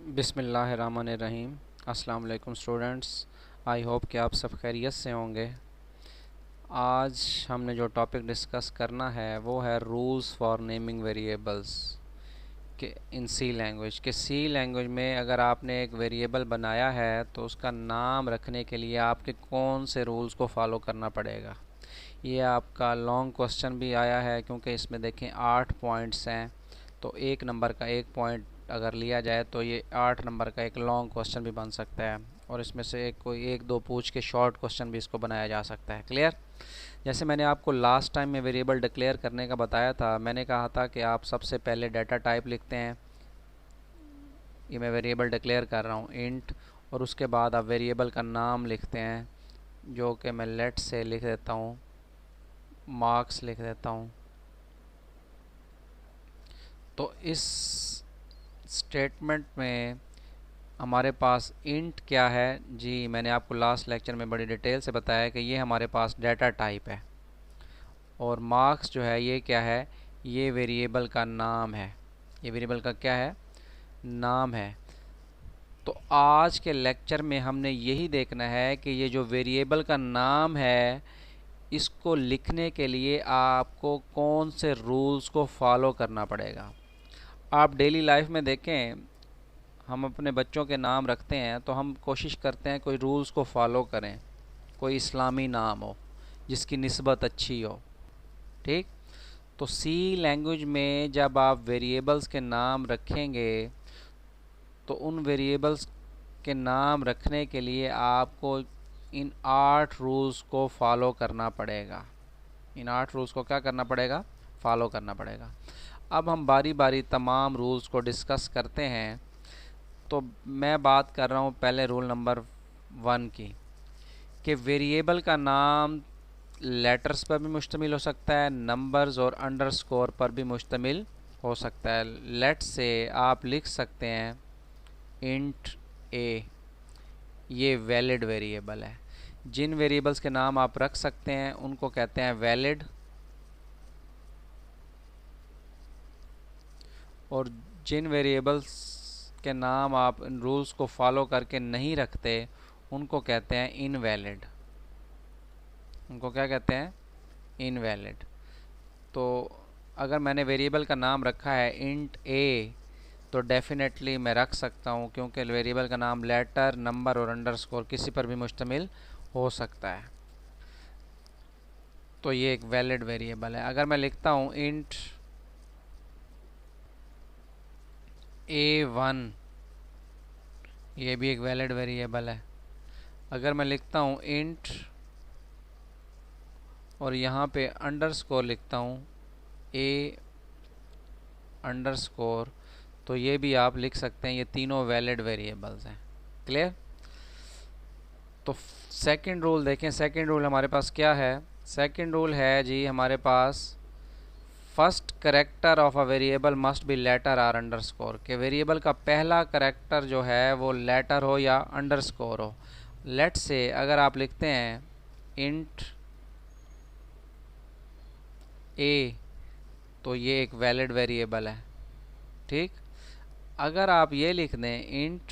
बिस्मिल्लाहिर्रहमानिर्रहीम। अस्सलाम वालेकुम स्टूडेंट्स। आई होप कि आप सब खैरियत से होंगे। आज हमने जो टॉपिक डिस्कस करना है वो है रूल्स फॉर नेमिंग वेरिएबल्स के इन सी लैंग्वेज। के सी लैंग्वेज में अगर आपने एक वेरिएबल बनाया है तो उसका नाम रखने के लिए आपके कौन से रूल्स को फॉलो करना पड़ेगा। ये आपका लॉन्ग क्वेश्चन भी आया है क्योंकि इसमें देखें 8 पॉइंट्स हैं, तो एक नंबर का एक पॉइंट अगर लिया जाए तो ये 8 नंबर का एक लॉन्ग क्वेश्चन भी बन सकता है और इसमें से कोई एक दो पूछ के शॉर्ट क्वेश्चन भी इसको बनाया जा सकता है। क्लियर। जैसे मैंने आपको लास्ट टाइम में वेरिएबल डिक्लेयर करने का बताया था, मैंने कहा था कि आप सबसे पहले डाटा टाइप लिखते हैं। ये मैं वेरिएबल डिक्लेयर कर रहा हूँ इंट, और उसके बाद आप वेरिएबल का नाम लिखते हैं, जो कि मैं लेट से लिख देता हूँ, मार्क्स लिख देता हूँ। तो इस स्टेटमेंट में हमारे पास इंट क्या है जी, मैंने आपको लास्ट लेक्चर में बड़ी डिटेल से बताया कि ये हमारे पास डाटा टाइप है, और मार्क्स जो है ये क्या है, ये वेरिएबल का नाम है। ये वेरिएबल का क्या है, नाम है। तो आज के लेक्चर में हमने यही देखना है कि ये जो वेरिएबल का नाम है इसको लिखने के लिए आपको कौन से रूल्स को फॉलो करना पड़ेगा। आप डेली लाइफ में देखें, हम अपने बच्चों के नाम रखते हैं तो हम कोशिश करते हैं कोई रूल्स को फॉलो करें, कोई इस्लामी नाम हो जिसकी निस्बत अच्छी हो। ठीक। तो सी लैंग्वेज में जब आप वेरिएबल्स के नाम रखेंगे तो उन वेरिएबल्स के नाम रखने के लिए आपको इन 8 रूल्स को फॉलो करना पड़ेगा। इन 8 रूल्स को क्या करना पड़ेगा, फॉलो करना पड़ेगा। अब हम बारी बारी तमाम रूल्स को डिस्कस करते हैं। तो मैं बात कर रहा हूँ पहले रूल नंबर 1 की, कि वेरिएबल का नाम लेटर्स पर भी मुश्तमिल हो सकता है, नंबर्स और अंडरस्कोर पर भी मुश्तमिल हो सकता है। लेट से आप लिख सकते हैं इंट ए, ये वैलिड वेरिएबल है। जिन वेरिएबल्स के नाम आप रख सकते हैं उनको कहते हैं वैलिड, और जिन वेरिएबल्स के नाम आप इन रूल्स को फॉलो करके नहीं रखते उनको कहते हैं इनवैलिड। उनको क्या कहते हैं, इनवैलिड। तो अगर मैंने वेरिएबल का नाम रखा है इंट ए तो डेफिनेटली मैं रख सकता हूँ, क्योंकि वेरिएबल का नाम लेटर, नंबर और अंडरस्कोर किसी पर भी मुश्तमिल हो सकता है। तो ये एक वैलिड वेरिएबल है। अगर मैं लिखता हूँ इंट A1, ये भी एक वैलिड वेरिएबल है। अगर मैं लिखता हूँ इंट और यहाँ पे अंडरस्कोर लिखता हूँ A अंडरस्कोर, तो ये भी आप लिख सकते हैं। ये तीनों वैलिड वेरिएबल्स हैं। क्लियर। तो सेकंड रूल देखें, सेकंड रूल हमारे पास क्या है। सेकंड रूल है जी हमारे पास, first character of a variable must be letter or underscore, के वेरिएबल का पहला करेक्टर जो है वो लेटर हो या अंडरस्कोर हो। लेट से अगर आप लिखते हैं इंट ए तो ये एक वैलिड वेरिएबल है। ठीक। अगर आप ये लिख दें इंट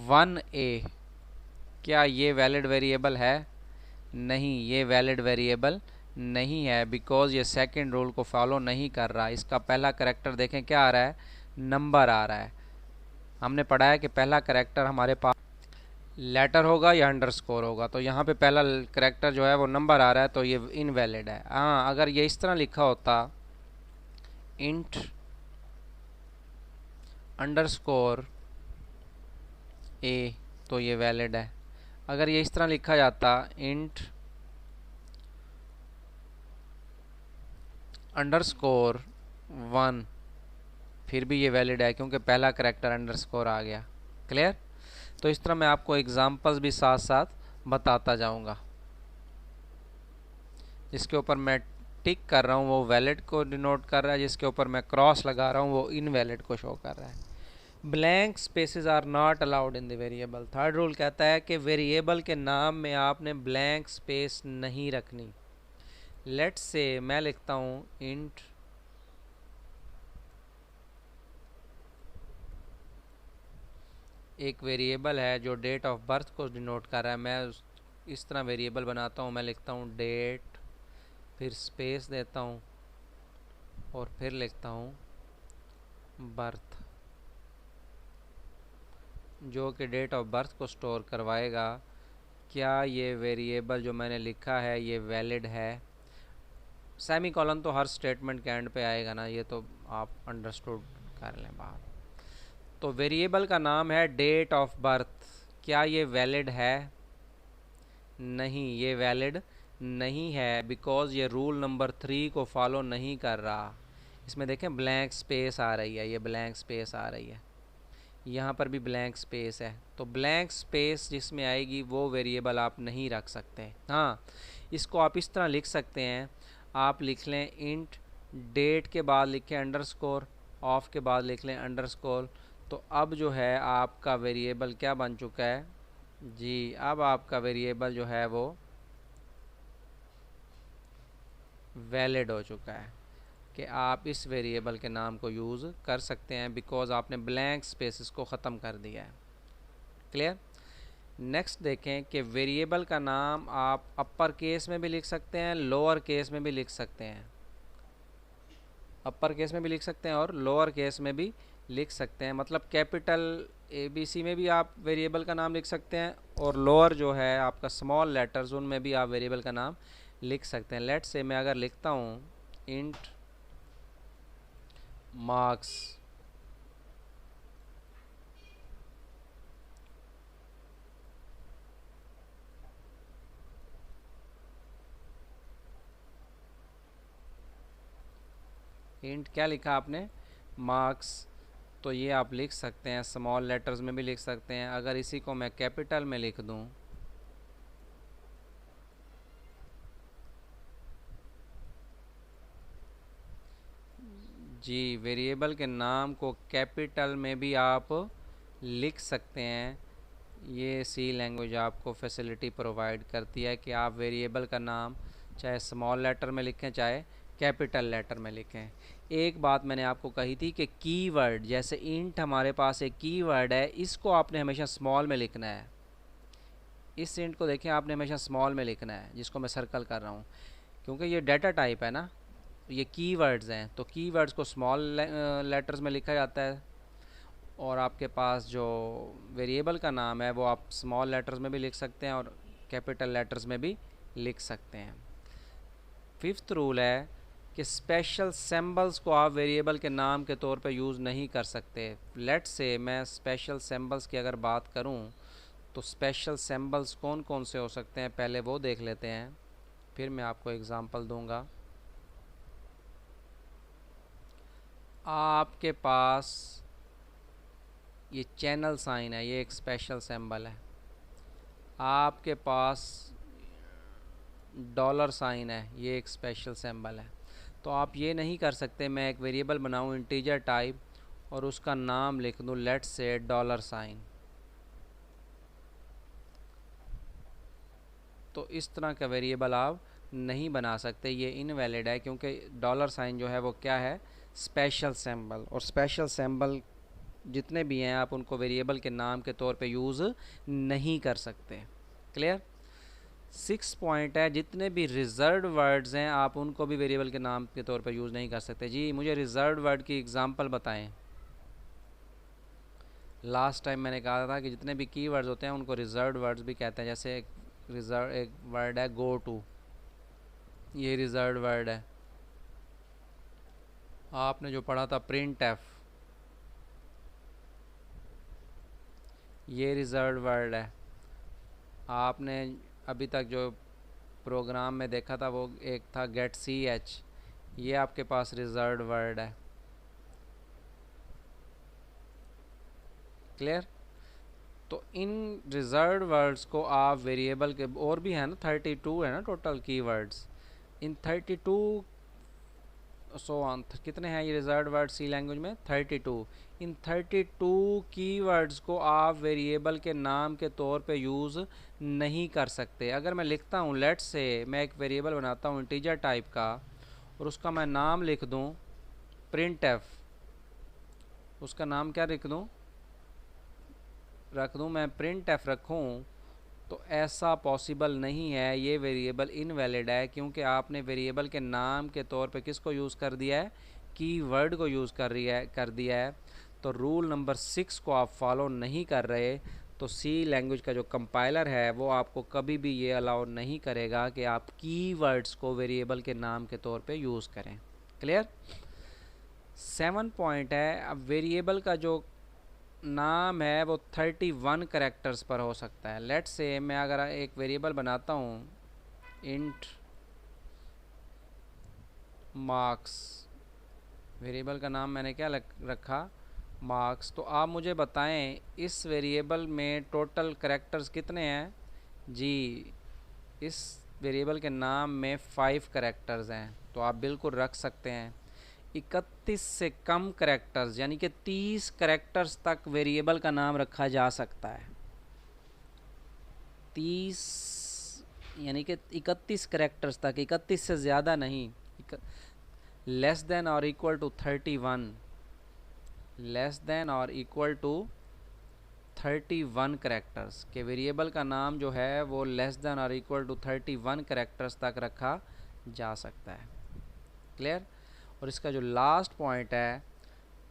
1A, क्या ये वैलिड वेरिएबल है, नहीं, ये वैलिड वेरिएबल नहीं है, बिकॉज ये सेकंड रूल को फॉलो नहीं कर रहा। इसका पहला करेक्टर देखें क्या आ रहा है, नंबर आ रहा है। हमने पढ़ा है कि पहला करेक्टर हमारे पास लेटर होगा या अंडरस्कोर होगा, तो यहाँ पे पहला करेक्टर जो है वो नंबर आ रहा है, तो ये इनवैलिड है। हाँ, अगर ये इस तरह लिखा होता इंट अंडरस्कोर ए तो ये वैलिड है। अगर ये इस तरह लिखा जाता इंट अंडरस्कोर 1, फिर भी ये वैलिड है क्योंकि पहला करेक्टर अंडरस्कोर आ गया। क्लियर। तो इस तरह मैं आपको एग्जांपल्स भी साथ साथ बताता जाऊंगा। जिसके ऊपर मैं टिक कर रहा हूँ वो वैलिड को डिनोट कर रहा है, जिसके ऊपर मैं क्रॉस लगा रहा हूँ वो इनवैलिड को शो कर रहा है। Blank spaces are not allowed in the variable. Third rule कहता है कि वेरिएबल के नाम में आपने ब्लैंक स्पेस नहीं रखनी। लेट्स से मैं लिखता हूँ इंट एक वेरिएबल है जो डेट ऑफ बर्थ को डिनोट कर रहा है। मैं इस तरह वेरिएबल बनाता हूँ, मैं लिखता हूँ डेट, फिर स्पेस देता हूँ और फिर लिखता हूँ बर्थ, जो कि डेट ऑफ बर्थ को स्टोर करवाएगा। क्या ये वेरिएबल जो मैंने लिखा है ये वैलिड है। सेमी कॉलन तो हर स्टेटमेंट के एंड पे आएगा ना, ये तो आप अंडरस्टूड कर लें बात। तो वेरिएबल का नाम है डेट ऑफ बर्थ, क्या ये वैलिड है? नहीं, ये वैलिड नहीं है, बिकॉज ये रूल नंबर 3 को फॉलो नहीं कर रहा। इसमें देखें ब्लैंक स्पेस आ रही है, ये ब्लैंक स्पेस आ रही है, यहाँ पर भी ब्लैंक स्पेस है। तो ब्लैंक स्पेस जिसमें आएगी वो वेरिएबल आप नहीं रख सकते। हाँ, इसको आप इस तरह लिख सकते हैं, आप लिख लें इंट डेट के बाद लिखें अंडरस्कोर, ऑफ के बाद लिख लें अंडरस्कोर। तो अब जो है आपका वेरिएबल क्या बन चुका है जी, अब आपका वेरिएबल जो है वो वैलिड हो चुका है कि आप इस वेरिएबल के नाम को यूज़ कर सकते हैं, बिकॉज आपने ब्लैंक स्पेसेस को ख़त्म कर दिया है। क्लियर। नेक्स्ट देखें कि वेरिएबल का नाम आप अपर केस में भी लिख सकते हैं, लोअर केस में भी लिख सकते हैं। अपर केस में भी लिख सकते हैं और लोअर केस में भी लिख सकते हैं, मतलब कैपिटल ABC में भी आप वेरिएबल का नाम लिख सकते हैं और लोअर जो है आपका स्मॉल लेटर्स उनमें भी आप वेरिएबल का नाम लिख सकते हैं। लेट्स से मैं अगर लिखता हूँ इंट मार्क्स, इंट क्या लिखा आपने? मार्क्स। तो ये आप लिख सकते हैं, स्मॉल लेटर्स में भी लिख सकते हैं। अगर इसी को मैं कैपिटल में लिख दूं जी, वेरिएबल के नाम को कैपिटल में भी आप लिख सकते हैं। ये सी लैंग्वेज आपको फैसिलिटी प्रोवाइड करती है कि आप वेरिएबल का नाम चाहे स्मॉल लेटर में लिखें चाहे कैपिटल लेटर में लिखें। एक बात मैंने आपको कही थी कि कीवर्ड, जैसे इंट हमारे पास एक कीवर्ड है, इसको आपने हमेशा स्मॉल में लिखना है। इस इंट को देखें, आपने हमेशा स्मॉल में लिखना है, जिसको मैं सर्कल कर रहा हूँ, क्योंकि ये डाटा टाइप है ना, ये कीवर्ड्स हैं, तो कीवर्ड्स को स्मॉल लेटर्स में लिखा जाता है। और आपके पास जो वेरिएबल का नाम है वो आप स्मॉल लेटर्स में भी लिख सकते हैं और कैपिटल लेटर्स में भी लिख सकते हैं। फिफ्थ रूल है कि स्पेशल सिंबल्स को आप वेरिएबल के नाम के तौर पे यूज़ नहीं कर सकते। लेट्स से मैं स्पेशल सिंबल्स की अगर बात करूं तो स्पेशल सिंबल्स कौन कौन से हो सकते हैं पहले वो देख लेते हैं, फिर मैं आपको एग्जांपल दूंगा। आपके पास ये चैनल साइन है, ये एक स्पेशल सिंबल है। आपके पास डॉलर साइन है, ये एक स्पेशल सिंबल है। तो आप ये नहीं कर सकते मैं एक वेरिएबल बनाऊं इंटीजर टाइप और उसका नाम लिख दूं लेट्स से डॉलर साइन। तो इस तरह का वेरिएबल आप नहीं बना सकते, ये इनवैलिड है, क्योंकि डॉलर साइन जो है वो क्या है? Special symbol. और स्पेशल सिंबल जितने भी हैं आप उनको वेरिएबल के नाम के तौर पे यूज़ नहीं कर सकते। क्लियर। 6 पॉइंट है, जितने भी रिजर्व वर्ड्स हैं आप उनको भी वेरिएबल के नाम के तौर पे यूज़ नहीं कर सकते। जी मुझे रिजर्व वर्ड की एग्जांपल बताएं। लास्ट टाइम मैंने कहा था कि जितने भी कीवर्ड्स होते हैं उनको रिजर्व वर्ड्स भी कहते हैं। जैसे एक वर्ड है गो टू, ये रिजर्व वर्ड है। आपने जो पढ़ा था प्रिंट एफ, ये रिजर्व वर्ड है। आपने अभी तक जो प्रोग्राम में देखा था वो एक था गेट सी एच, ये आपके पास रिजर्व वर्ड है। क्लियर। तो इन रिजर्व वर्ड्स को आप वेरिएबल के, और भी है ना 32 है ना total keywords, in 32 so on कितने हैं ये रिजर्व वर्ड सी लैंग्वेज में? 32। इन 32 कीवर्ड्स को आप वेरिएबल के नाम के तौर पे यूज़ नहीं कर सकते। अगर मैं लिखता हूँ लेट्स से मैं एक वेरिएबल बनाता हूँ इंटीजर टाइप का और उसका मैं नाम लिख दूँ प्रिंट एफ, उसका नाम क्या लिख दूँ? रख दूं, मैं प्रिंट एफ रखूं, तो ऐसा पॉसिबल नहीं है, ये वेरिएबल इनवैलिड है, क्योंकि आपने वेरिएबल के नाम के तौर पे किसको यूज़ कर दिया है, कीवर्ड को यूज़ कर दिया है। तो रूल नंबर 6 को आप फॉलो नहीं कर रहे, तो सी लैंग्वेज का जो कंपाइलर है वो आपको कभी भी ये अलाउ नहीं करेगा कि आप कीवर्ड्स को वेरिएबल के नाम के तौर पे यूज़ करें। क्लियर। 7 पॉइंट है, अब वेरिएबल का जो नाम है वो 31 करेक्टर्स पर हो सकता है। लेट्स से मैं अगर एक वेरिएबल बनाता हूँ इंट मार्क्स, वेरिएबल का नाम मैंने क्या रखा, मार्क्स। तो आप मुझे बताएं इस वेरिएबल में टोटल करेक्टर्स कितने हैं जी। इस वेरिएबल के नाम में 5 करेक्टर्स हैं, तो आप बिल्कुल रख सकते हैं। 31 से कम करेक्टर्स यानी कि 30 करेक्टर्स तक वेरिएबल का नाम रखा जा सकता है। 30 यानी कि 31 करेक्टर्स तक, 31 से ज़्यादा नहीं। लेस देन और इक्वल टू 31, लेस देन और इक्वल टू 31 करेक्टर्स के वेरिएबल का नाम जो है वो लेस देन और इक्वल टू 31 करेक्टर्स तक रखा जा सकता है। क्लियर। और इसका जो लास्ट पॉइंट है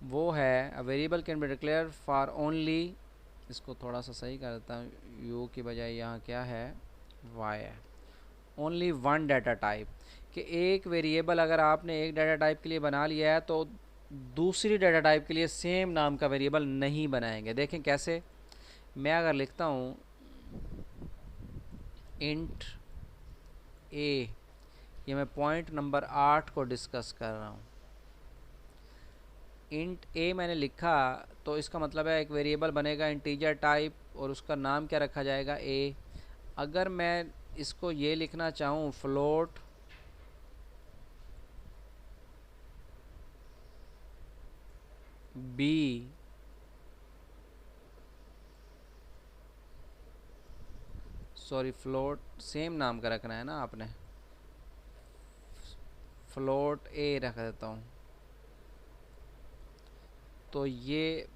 वो है a variable can be declare for only, इसको थोड़ा सा सही कर देता हूँ, यू की बजाय यहाँ क्या है, वाई है। ओनली वन डाटा टाइप, कि एक वेरिएबल अगर आपने एक डाटा टाइप के लिए बना लिया है तो दूसरी डाटा टाइप के लिए सेम नाम का वेरिएबल नहीं बनाएंगे। देखें कैसे, मैं अगर लिखता हूँ इंट ए, ये मैं पॉइंट नंबर 8 को डिस्कस कर रहा हूँ। इंट ए मैंने लिखा तो इसका मतलब है एक वेरिएबल बनेगा इंटीजर टाइप और उसका नाम क्या रखा जाएगा, ए। अगर मैं इसको ये लिखना चाहूँ float B, sorry float same नाम का रखना है ना आपने, फ्लोट ए रख देता हूँ, तो ये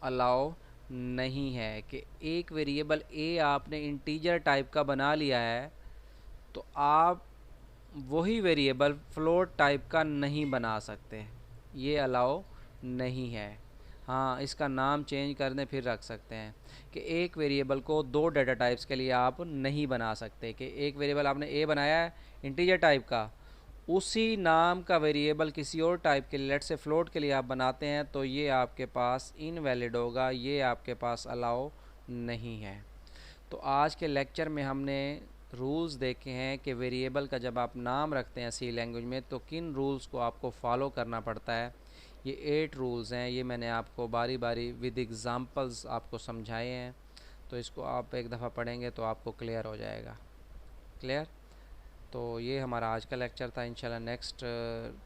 अलाउ नहीं है कि एक वेरिएबल ए आपने इंटीजर टाइप का बना लिया है तो आप वही वेरिएबल फ्लोट टाइप का नहीं बना सकते, ये अलाउ नहीं है। हाँ, इसका नाम चेंज करने फिर रख सकते हैं कि एक वेरिएबल को दो डाटा टाइप्स के लिए आप नहीं बना सकते, कि एक वेरिएबल आपने ए बनाया है इंटीजर टाइप का, उसी नाम का वेरिएबल किसी और टाइप के लिए, लेट से फ्लोट के लिए आप बनाते हैं, तो ये आपके पास इनवैलिड होगा, ये आपके पास अलाउ नहीं है। तो आज के लेक्चर में हमने रूल्स देखे हैं कि वेरिएबल का जब आप नाम रखते हैं सी लैंग्वेज में तो किन रूल्स को आपको फॉलो करना पड़ता है। ये 8 रूल्स हैं, ये मैंने आपको बारी बारी विद एग्ज़ाम्पल्स आपको समझाए हैं, तो इसको आप एक दफ़ा पढ़ेंगे तो आपको क्लियर हो जाएगा। क्लियर। तो ये हमारा आज का लेक्चर था। इंशाल्लाह नेक्स्ट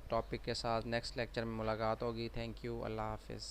टॉपिक के साथ नेक्स्ट लेक्चर में मुलाकात होगी। थैंक यू, अल्लाह हाफिज़।